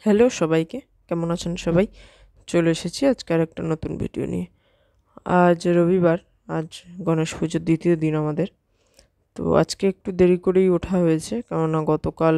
Hello সবাইকে, কেমন আছেন সবাই? চলে এসেছি আজকে আরেকটা নতুন ভিডিও নিয়ে। আজ রবিবার, আজ গণেশ পুজোর দ্বিতীয় দিন আমাদের। তো আজকে একটু দেরি করেই ওঠা হয়েছে, কেননা গতকাল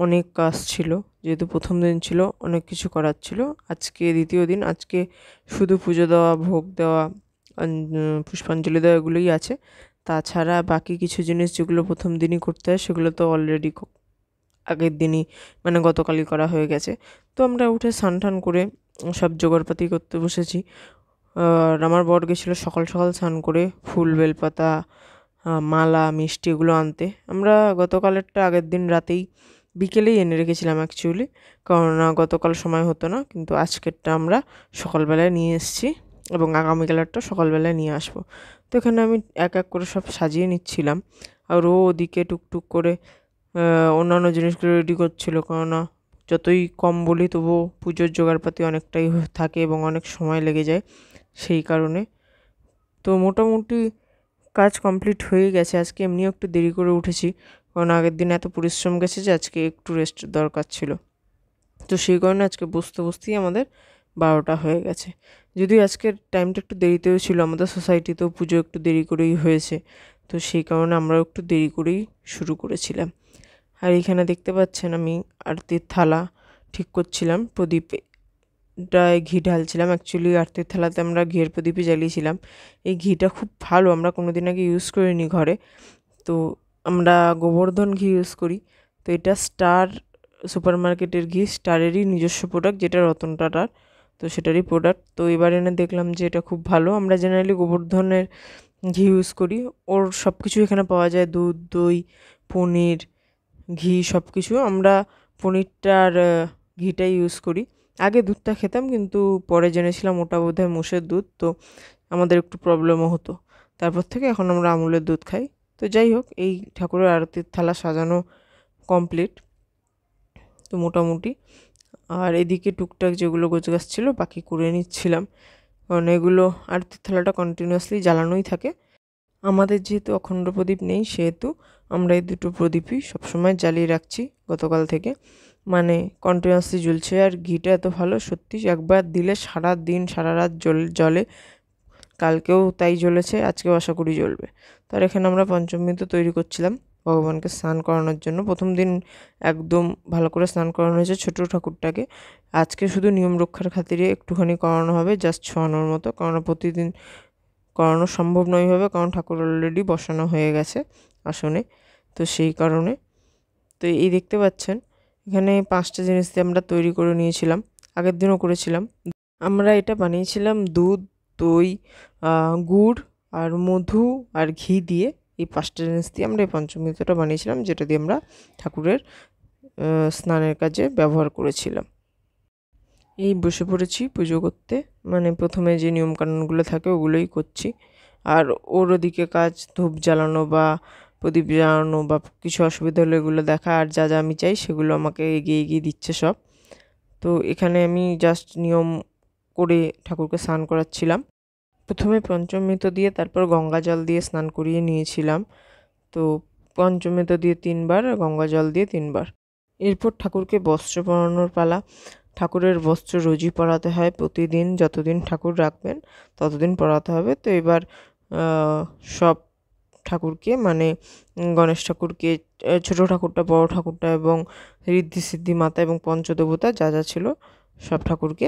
অনেক কাজ ছিল। যেহেতু প্রথম দিন ছিল, অনেক কিছু করার ছিল। আজকে দ্বিতীয় দিন, আজকে শুধু পুজো দেওয়া, ভোগ দেওয়া, পুষ্পাঞ্জলি দেওয়া এগুলোই আছে। তাছাড়া বাকি কিছু জিনিস যেগুলো প্রথম দিনই করতে হয় সেগুলো তো অলরেডি আগের দিনই মানে গতকালই করা হয়ে গেছে। তো আমরা উঠে স্নান টান করে সব জোগাড়পাতি করতে বসেছি। আর আমার বর গেছিলো সকাল সকাল স্নান করে ফুল বেলপাতা, মালা, মিষ্টি এগুলো আনতে। আমরা গতকালেরটা আগের দিন রাতেই বিকেলেই এনে রেখেছিলাম অ্যাকচুয়ালি, কারণ গতকাল সময় হতো না, কিন্তু আজকেরটা আমরা সকালবেলায় নিয়ে এসেছি এবং আগামীকালেরটা সকালবেলায় নিয়ে আসবো। তো এখানে আমি এক এক করে সব সাজিয়ে নিচ্ছিলাম, আর ও ওদিকে টুকটুক করে অন্যান্য জিনিসগুলো রেডি করছিল, কেননা যতই কম বলি তবুও পুজোর জোগাড়পাতি অনেকটাই থাকে এবং অনেক সময় লেগে যায় সেই কারণে। তো মোটামুটি কাজ কমপ্লিট হয়ে গেছে। আজকে এমনিও একটু দেরি করে উঠেছি, কারণ আগের দিন এত পরিশ্রম গেছে যে আজকে একটু রেস্টের দরকার ছিল। তো সেই কারণে আজকে বসতে বসতেই আমাদের 12টা হয়ে গেছে। যদিও আজকের টাইমটা একটু দেরিতেও ছিল, আমাদের সোসাইটিতেও পুজো একটু দেরি করেই হয়েছে, তো সেই কারণে আমরাও একটু দেরি করেই শুরু করেছিলাম। আর এখানে দেখতে পাচ্ছেন আমি আরতির থালা ঠিক করছিলাম, প্রদীপটায় ঘি ঢালছিলাম। অ্যাকচুয়ালি আরতির থালাতে আমরা ঘিয়ের প্রদীপই জ্বালিয়েছিলাম। এই ঘিটা খুব ভালো, আমরা কোনোদিন আগে ইউজ করিনি ঘরে। তো আমরা গোবর্ধন ঘি ইউজ করি। তো এটা স্টার সুপার মার্কেটের ঘি, স্টারেরই নিজস্ব প্রোডাক্ট, যেটা রতন টাটার, তো সেটারই প্রোডাক্ট। তো এবার এনে দেখলাম যে এটা খুব ভালো। আমরা জেনারেলি গোবর্ধনের ঘি ইউজ করি, ওর সব কিছু এখানে পাওয়া যায়, দুধ, দই, পনির, ঘি সব কিছু। আমরা পনিরটার ঘিটাই ইউজ করি। আগে দুধটা খেতাম, কিন্তু পরে জেনেছিলাম ওটা বোধহয় মোষের দুধ, তো আমাদের একটু প্রবলেমও হতো। তারপর থেকে এখন আমরা আমুলের দুধ খাই। তো যাই হোক, এই ঠাকুরের আরতির থালা সাজানো কমপ্লিট তো মোটামুটি। আর এদিকে টুকটাক যেগুলো গোছগাছ ছিল বাকি করে নিচ্ছিলাম, কারণ এগুলো আরতির থালাটা কন্টিনিউয়াসলি জ্বালানোই থাকে। আমাদের যেহেতু অখণ্ড প্রদীপ নেই, সেহেতু আমরা এই দুটো প্রদীপই সবসময় জ্বালিয়ে রাখছি গতকাল থেকে, মানে কন্টিনিউয়াসলি জ্বলছে। আর ঘিটা এত ভালো, সত্যি একবার দিলে সারা দিন সারা রাত জ্বলে। কালকেও তাই জ্বলেছে, আজকেও আশা করি জ্বলবে। তার এখানে আমরা পঞ্চমৃত তৈরি করছিলাম ভগবানকে স্নান করানোর জন্য। প্রথম দিন একদম ভালো করে স্নান করানো হয়েছে ছোটো ঠাকুরটাকে। আজকে শুধু নিয়ম রক্ষার খাতিরে একটুখানি করানো হবে, জাস্ট ছোঁয়ানোর মতো, কারণ প্রতিদিন করানো সম্ভব নয় হবে, কারণ ঠাকুর অলরেডি বসানো হয়ে গেছে আসনে। তো সেই কারণে, তো এই দেখতে পাচ্ছেন এখানে 5টা জিনিস দিয়ে আমরা তৈরি করে নিয়েছিলাম, আগের দিনও করেছিলাম। আমরা এটা বানিয়েছিলাম দুধ, দই, গুড় আর মধু আর ঘি দিয়ে। এই 5টা জিনিস দিয়ে আমরা এই পঞ্চমৃতটা বানিয়েছিলাম, যেটা দিয়ে আমরা ঠাকুরের স্নানের কাজে ব্যবহার করেছিলাম। এই বসে পড়েছি পুজো করতে, মানে প্রথমে যে নিয়মকানুনগুলো থাকে ওগুলোই করছি। আর ওর ওদিকে কাজ ধূপ জ্বালানো বা প্রদীপ জ্বালানো বা কিছু অসুবিধা হলে এগুলো দেখা, আর যা যা আমি চাই সেগুলো আমাকে এগিয়ে এগিয়ে দিচ্ছে সব। তো এখানে আমি জাস্ট নিয়ম করে ঠাকুরকে স্নান করাচ্ছিলাম। প্রথমে পঞ্চমৃত দিয়ে, তারপর গঙ্গা জল দিয়ে স্নান করিয়ে নিয়েছিলাম। তো পঞ্চমৃত দিয়ে 3বার, গঙ্গা জল দিয়ে 3বার। এরপর ঠাকুরকে বস্ত্র পরানোর পালা। ঠাকুরের বস্ত্র রোজই পরাতে হয়, প্রতিদিন যতদিন ঠাকুর রাখবেন ততদিন পরাতে হবে। তো এবার সব ঠাকুরকে, মানে গণেশ ঠাকুরকে, ছোটো ঠাকুরটা, বড় ঠাকুরটা এবং ঋদ্ধি সিদ্ধি মাতা এবং পঞ্চদেবতা যা যা ছিল সব ঠাকুরকে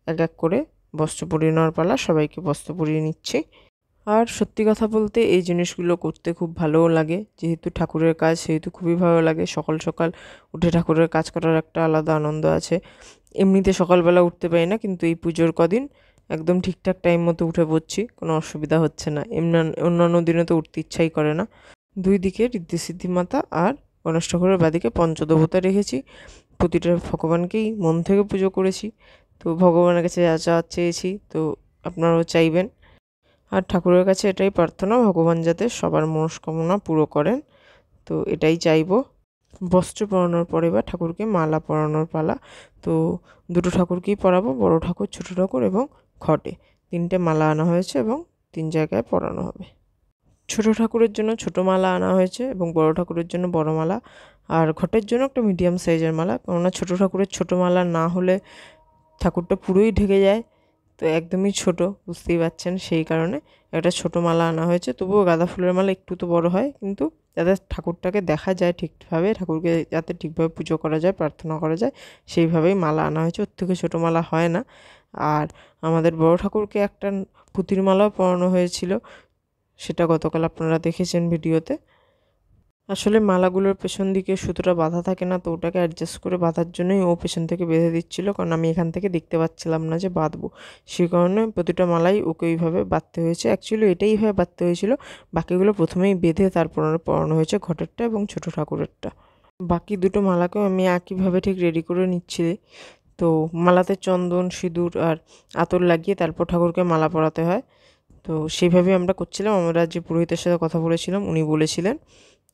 এক এক করে বস্ত্র পরিয়ে নেওয়ার পালা। সবাইকে বস্ত্র পরিয়ে নিচ্ছি। আর সত্যি কথা বলতে এই জিনিসগুলো করতে খুব ভালোও লাগে, যেহেতু ঠাকুরের কাজ সেহেতু খুবই ভালো লাগে। সকাল সকাল উঠে ঠাকুরের কাজ করার একটা আলাদা আনন্দ আছে। এমনিতে সকালবেলা উঠতে পারি না, কিন্তু এই পুজোর কদিন একদম ঠিকঠাক টাইম মতো উঠে পড়ছি, কোনো অসুবিধা হচ্ছে না। অন্যান্য দিনে তো উঠতে ইচ্ছাই করে না। দুই দিকে ঋদ্ধি সিদ্ধি মাতা আর গণেশ ঠাকুরের বাদিকে পঞ্চদেবতা রেখেছি। প্রতিটা ভগবানকেই মন থেকে পুজো করেছি। তো ভগবানের কাছে যা যা চেয়েছি, তো আপনারাও চাইবেন। আর ঠাকুরের কাছে এটাই প্রার্থনা, ভগবান যাতে সবার মনস্কামনা পুরো করেন, তো এটাই চাইবো। বস্ত্র পরানোর পরে বা ঠাকুরকে মালা পরানোর পালা। তো দুটো ঠাকুরকেই পরাবো, বড় ঠাকুর, ছোট ঠাকুর এবং ঘটে 3টে মালা আনা হয়েছে এবং 3 জায়গায় পরানো হবে। ছোট ঠাকুরের জন্য ছোট মালা আনা হয়েছে এবং বড় ঠাকুরের জন্য বড় মালা, আর ঘটের জন্য একটা মিডিয়াম সাইজের মালা, কেননা ছোট ঠাকুরের ছোট মালা না হলে ঠাকুরটা পুরোই ঢেকে যায়, তো একদমই ছোট, বুঝতেই পারছেন, সেই কারণে একটা ছোট মালা আনা হয়েছে। তবুও গাঁদা ফুলের মালা একটু তো বড় হয়, কিন্তু যাতে ঠাকুরটাকে দেখা যায় ঠিকভাবে, ঠাকুরকে যাতে ঠিকভাবে পুজো করা যায়, প্রার্থনা করা যায়, সেইভাবেই মালা আনা হয়েছে। ওর থেকে ছোটো মালা হয় না। আর আমাদের বড় ঠাকুরকে একটা পুঁতির মালাও পরানো হয়েছিল, সেটা গতকাল আপনারা দেখেছেন ভিডিওতে। আসলে মালাগুলোর পেছন দিকে সুতোটা বাঁধা থাকে না, তো ওটাকে অ্যাডজাস্ট করে বাঁধার জন্যই ও পেছন থেকে বেঁধে দিচ্ছিলো, কারণ আমি এখান থেকে দেখতে পাচ্ছিলাম না যে বাঁধবো, সেই কারণে প্রতিটা মালাই ওকে ওইভাবে বাঁধতে হয়েছে। অ্যাকচুয়ালি এটাইভাবে বাঁধতে হয়েছিল, বাকিগুলো প্রথমেই বেঁধে তারপর পরানো হয়েছে, ঘটেরটা এবং ছোট ঠাকুরেরটা। বাকি দুটো মালাকেও আমি একইভাবে ঠিক রেডি করে নিচ্ছি। তো মালাতে চন্দন, সিঁদুর আর আতর লাগিয়ে তারপর ঠাকুরকে মালা পরাতে হয়, তো সেইভাবেই আমরা করছিলাম। আমরা যে পুরোহিতের সাথে কথা বলেছিলাম উনি বলেছিলেন,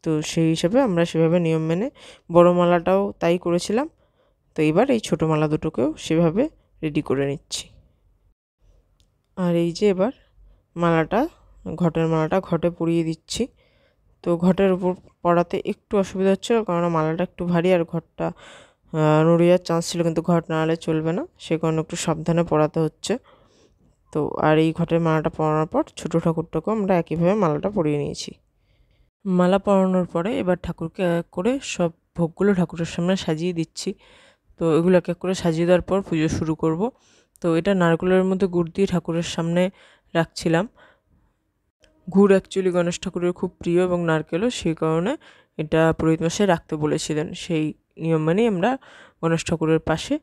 তো সেই হিসাবে আমরা সেভাবে নিয়ম মেনে বড় মালাটাও তাই করেছিলাম। তো এবার এই ছোটো মালা দুটোকেও সেভাবে রেডি করে নিচ্ছি। আর এই যে এবার মালাটা, ঘটের মালাটা ঘটে পরিয়ে দিচ্ছি। তো ঘটের উপর পরাতে একটু অসুবিধা হচ্ছিল, কারণ মালাটা একটু ভারী আর ঘটটা নড়ে যাওয়ার চান্স ছিল, কিন্তু ঘট নাড়ালে চলবে না, সে কারণে একটু সাবধানে পরাতে হচ্ছে। তো আর এই ঘটের মালাটা পরানোর পর ছোটো ঠাকুরটাকেও আমরা একইভাবে মালাটা পরিয়ে নিয়েছি। মালা পরানোর পরে এবার ঠাকুরকে এক করে সব ভোগগুলো ঠাকুরের সামনে সাজিয়ে দিচ্ছি। তো এগুলো এক এক করে সাজিয়ে দেওয়ার পর পুজো শুরু করব। তো এটা নারকেলের মধ্যে গুড় দিয়ে ঠাকুরের সামনে রাখছিলাম। গুড় অ্যাকচুয়ালি গণেশ ঠাকুরের খুব প্রিয় এবং নারকেলও, সেই কারণে এটা পুরোহিত মশাই রাখতে বলেছিলেন, সেই নিয়ম মেনেই আমরা গণেশ ঠাকুরের পাশে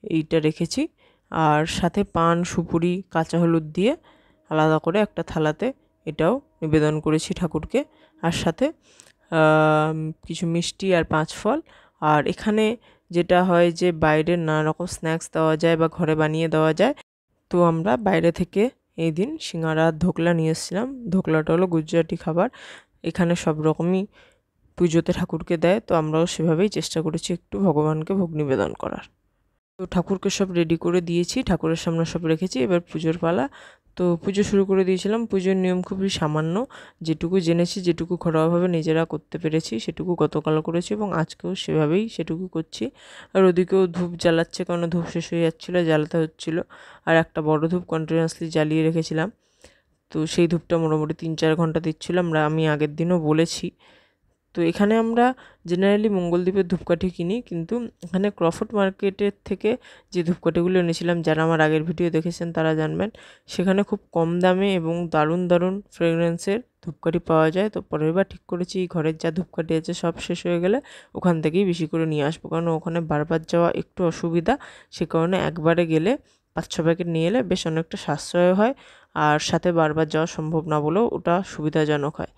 এইটা রেখেছি। আর সাথে পান, সুপুরি, কাঁচা হলুদ দিয়ে আলাদা করে একটা থালাতে এটাও নিবেদন করেছি ঠাকুরকে, আর সাথে কিছু মিষ্টি আর 5 ফল। আর এখানে যেটা হয় যে বাইরের নানা রকম স্ন্যাক্স দেওয়া যায় বা ঘরে বানিয়ে দেওয়া যায়, তো আমরা বাইরে থেকে এই দিন সিঙ্গারা, ধোকলা নিয়ে এসেছিলাম। ধোকলাটা হলো গুজরাটি খাবার, এখানে সব রকমই পুজোতে ঠাকুরকে দেয়, তো আমরাও সেভাবেই চেষ্টা করেছি একটু ভগবানকে ভোগ নিবেদন করার। তো ঠাকুরকে সব রেডি করে দিয়েছি, ঠাকুরের সামনে সব রেখেছি, এবার পুজোর পালা। তো পুজো শুরু করে দিয়েছিলাম। পুজোর নিয়ম খুবই সামান্য, যেটুকু জেনেছি, যেটুকু ঘরোয়াভাবে নিজেরা করতে পেরেছি সেটুকু গতকাল করেছি এবং আজকেও সেভাবেই সেটুকু করছি। আর ওদিকেও ধূপ জ্বালাচ্ছে, কারণ ধূপ শেষ হয়ে যাচ্ছিলো, জ্বালাতে হচ্ছিলো। আর একটা বড় ধূপ কন্টিনিউয়াসলি জ্বালিয়ে রেখেছিলাম, তো সেই ধূপটা মোটামুটি 3-4 ঘন্টা দিচ্ছিলাম, আমি আগের দিনও বলেছি। তো এখানে আমরা জেনারেলি মঙ্গলদ্বীপের ধূপকাঠি কিনি, কিন্তু এখানে ক্রফোর্ড মার্কেটের থেকে যে ধূপকাঠিগুলো এনেছিলাম, যারা আমার আগের ভিডিও দেখেছেন তারা জানবেন, সেখানে খুব কম দামে এবং দারুণ দারুণ ফ্রেগরেন্সের ধূপকাঠি পাওয়া যায়। তো পরের বার ঠিক করেছি ঘরের যা ধূপকাঠি আছে সব শেষ হয়ে গেলে ওখান থেকেই বেশি করে নিয়ে আসবো, কারণ ওখানে বারবার যাওয়া একটু অসুবিধা, সে কারণে একবারে গেলে 5-6 প্যাকেট নিয়ে এলে বেশ অনেকটা সাশ্রয় হয়, আর সাথে বারবার যাওয়া সম্ভব না বলেও ওটা সুবিধাজনক হয়।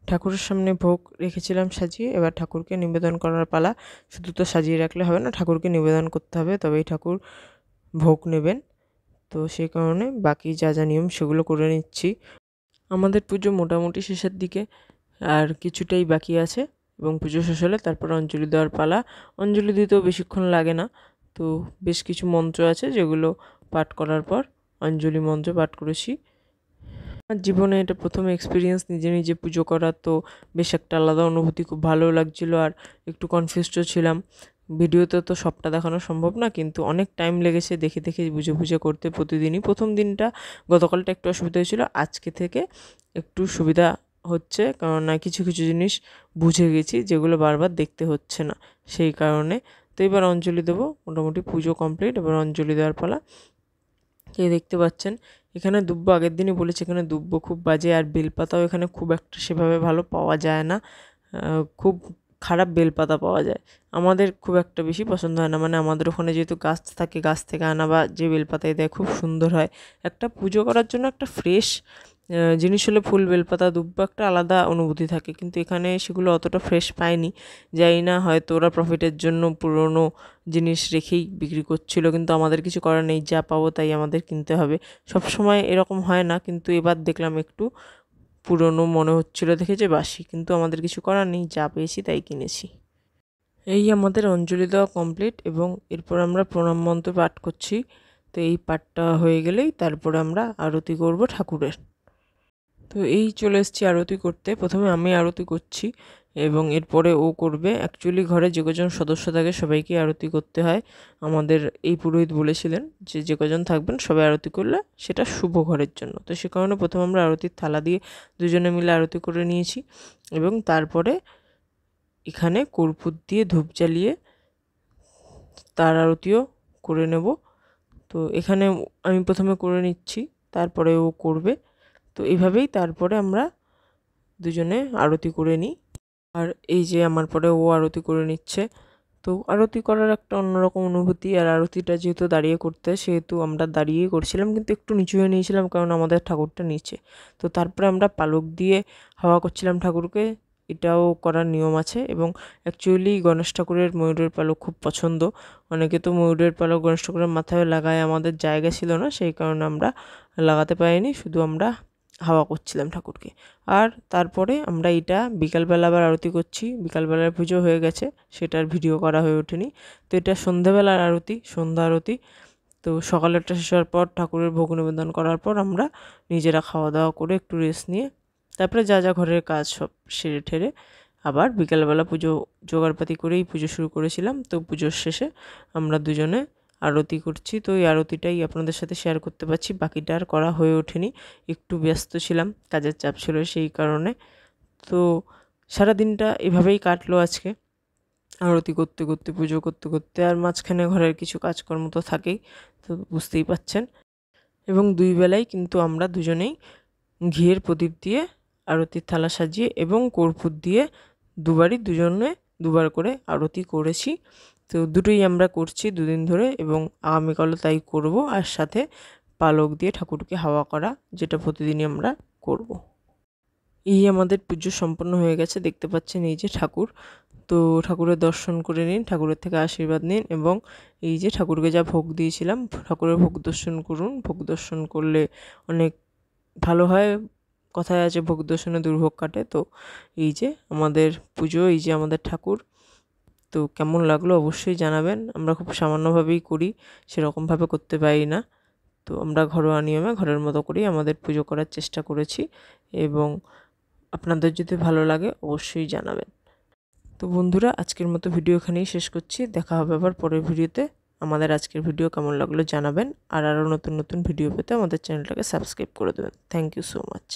ঠাকুরের সামনে ভোগ রেখেছিলাম সাজিয়ে, এবার ঠাকুরকে নিবেদন করার পালা। শুধু তো সাজিয়ে রাখলে হবে না, ঠাকুরকে নিবেদন করতে হবে, তবেই ঠাকুর ভোগ নেবেন। তো সেই কারণে বাকি যা যা নিয়ম সেগুলো করে নিচ্ছি। আমাদের পুজো মোটামুটি শেষের দিকে, আর কিছুটাই বাকি আছে, এবং পুজো শেষ হলে তারপর অঞ্জলি দেওয়ার পালা। অঞ্জলি দিতেও বেশিক্ষণ লাগে না, তো বেশ কিছু মন্ত্র আছে যেগুলো পাঠ করার পর অঞ্জলি মন্ত্র পাঠ করেছি। আমার জীবনে এটা প্রথম এক্সপিরিয়েন্স নিজে নিজে পুজো করা, তো বেশ একটা আলাদা অনুভূতি, খুব ভালো লাগছিলো। আর একটু কনফিউজডও ছিলাম, ভিডিওতে তো সবটা দেখানো সম্ভব না, কিন্তু অনেক টাইম লেগেছে দেখে দেখে বুঝে বুঝে করতে প্রতিদিনই। প্রথম দিনটা গতকালটা একটু অসুবিধা হয়েছিল, আজকে থেকে একটু সুবিধা হচ্ছে, কারণ কিছু কিছু জিনিস বুঝে গেছি যেগুলো বারবার দেখতে হচ্ছে না, সেই কারণে। তো এবার অঞ্জলি দেবো, মোটামুটি পুজো কমপ্লিট, এবার অঞ্জলি দেওয়ার পালা। এই দেখতে পাচ্ছেন এখানে দুব্বো, আগের দিনই বলেছি এখানে দুব্বো খুব বাজে, আর বেলপাতাও এখানে খুব একটা সেভাবে ভালো পাওয়া যায় না, খুব খারাপ বেলপাতা পাওয়া যায়, আমাদের খুব একটা বেশি পছন্দ হয় না। মানে আমাদের ওখানে যেহেতু গাছ থাকে, গাছ থেকে আনা বা যে বেলপাতায় দেয় খুব সুন্দর হয়। একটা পুজো করার জন্য একটা ফ্রেশ জিনিস হলে ফুল, বেলপাতা, দুব্বো একটা আলাদা অনুভূতি থাকে, কিন্তু এখানে সেগুলো অতটা ফ্রেশ পাইনি। জানি না, হয়তো ওরা প্রফিটের জন্য পুরনো জিনিস রেখেই বিক্রি করছিল, কিন্তু আমাদের কিছু করার নেই, যা পাবো তাই আমাদের কিনতে হবে। সব সময় এরকম হয় না, কিন্তু এবার দেখলাম একটু পুরনো মনে হচ্ছিল দেখে যে বাসি, কিন্তু আমাদের কিছু করার নেই, যা পেয়েছি তাই কিনেছি। এই আমাদের অঞ্জলি দেওয়া কমপ্লিট, এবং এরপর আমরা প্রণাম মন্ত্র পাঠ করছি। তো এই পাঠটা হয়ে গেলেই তারপরে আমরা আরতি করব ঠাকুরের। তো এই চলে এসেছি আরতি করতে। প্রথমে আমি আরতি করছি এবং এরপরে ও করবে। অ্যাকচুয়ালি ঘরে যে কজন সদস্য থাকে সবাইকে আরতি করতে হয়। আমাদের এই পুরোহিত বলেছিলেন যে যে কজন থাকবেন সবাই আরতি করলে সেটা শুভ ঘরের জন্য। তো সে কারণে প্রথমে আমরা আরতির থালা দিয়ে দুজনে মিলে আরতি করে নিয়েছি এবং তারপরে এখানে কর্পূর দিয়ে ধূপ জ্বালিয়ে তার আরতিও করে নেব। তো এখানে আমি প্রথমে করে নিচ্ছি, তারপরে ও করবে। তো এইভাবেই তারপরে আমরা দুজনে আরতি করে নিই। আর এই যে আমার পরে ও আরতি করে নিচ্ছে। তো আরতি করার একটা অন্যরকম অনুভূতি। আর আরতিটা যেহেতু দাঁড়িয়ে করতে সেহেতু আমরা দাঁড়িয়েই করছিলাম, কিন্তু একটু নিচু হয়ে নিয়েছিলাম কারণ আমাদের ঠাকুরটা নিচে। তো তারপরে আমরা পালক দিয়ে হাওয়া করছিলাম ঠাকুরকে। এটাও করার নিয়ম আছে এবং অ্যাকচুয়ালি গণেশ ঠাকুরের ময়ূরের পালক খুব পছন্দ। অনেকে তো ময়ূরের পালক গণেশ ঠাকুরের মাথায় লাগায়, আমাদের জায়গা ছিল না সেই কারণে আমরা লাগাতে পারিনি, শুধু আমরা হাওয়া করছিলাম ঠাকুরকে। আর তারপরে আমরা এটা বিকালবেলা আবার আরতি করছি। বিকালবেলার পুজো হয়ে গেছে, সেটার ভিডিও করা হয়ে ওঠেনি। তো এটা সন্ধ্যাবেলার আরতি, সন্ধ্যা আরতি। তো সকালেরটা শেষ হওয়ার পর ঠাকুরের ভোগ নিবেদন করার পর আমরা নিজেরা খাওয়া দাওয়া করে একটু রেস্ট নিয়ে তারপরে যা যা ঘরের কাজ সব সেরে ঠেরে আবার বিকালবেলা পুজো জোগাড়পাতি করেই পুজো শুরু করেছিলাম। তো পুজোর শেষে আমরা দুজনে আরতি করছি। তো এই আরতিটাই আপনাদের সাথে শেয়ার করতে পারছি, বাকিটা আর করা হয়ে ওঠেনি। একটু ব্যস্ত ছিলাম, কাজের চাপ ছিল সেই কারণে। তো সারাদিনটা এভাবেই কাটলো আজকে, আরতি করতে করতে, পুজো করতে করতে। আর মাঝখানে ঘরের কিছু কাজকর্ম তো থাকেই, তো বুঝতেই পাচ্ছেন। এবং দুই বেলায় কিন্তু আমরা দুজনেই ঘিয়ের প্রদীপ দিয়ে আরতির থালা সাজিয়ে এবং কর্পূর দিয়ে দুজনে দুবার করে আরতি করেছি। তো দুটোই আমরা করছি দুদিন ধরে এবং আগামীকালও তাই করব। আর সাথে পালক দিয়ে ঠাকুরকে হাওয়া করা, যেটা প্রতিদিনই আমরা করব। এই আমাদের পুজো সম্পন্ন হয়ে গেছে, দেখতে পাচ্ছেন এই যে ঠাকুর। তো ঠাকুরের দর্শন করে নিন, ঠাকুরের থেকে আশীর্বাদ নিন এবং এই যে ঠাকুরকে যা ভোগ দিয়েছিলাম ঠাকুরের ভোগ দর্শন করুন। ভোগ দর্শন করলে অনেক ভালো হয়, কথায় আছে ভোগ দর্শনে দুর্ভোগ কাটে। তো এই যে আমাদের পুজো, এই যে আমাদের ঠাকুর। তো কেমন লাগলো অবশ্যই জানাবেন। আমরা খুব সামান্যভাবেই করি, সেরকমভাবে করতে পারি না। তো আমরা ঘরোয়া নিয়মে ঘরের মতো করেই আমাদের পুজো করার চেষ্টা করেছি এবং আপনাদের যদি ভালো লাগে অবশ্যই জানাবেন। তো বন্ধুরা, আজকের মতো ভিডিও এখানেই শেষ করছি। দেখা হবে আবার পরের ভিডিওতে। আমাদের আজকের ভিডিও কেমন লাগলো জানাবেন আর আরও নতুন নতুন ভিডিও পেতে আমাদের চ্যানেলটাকে সাবস্ক্রাইব করে দেবেন। Thank you so much.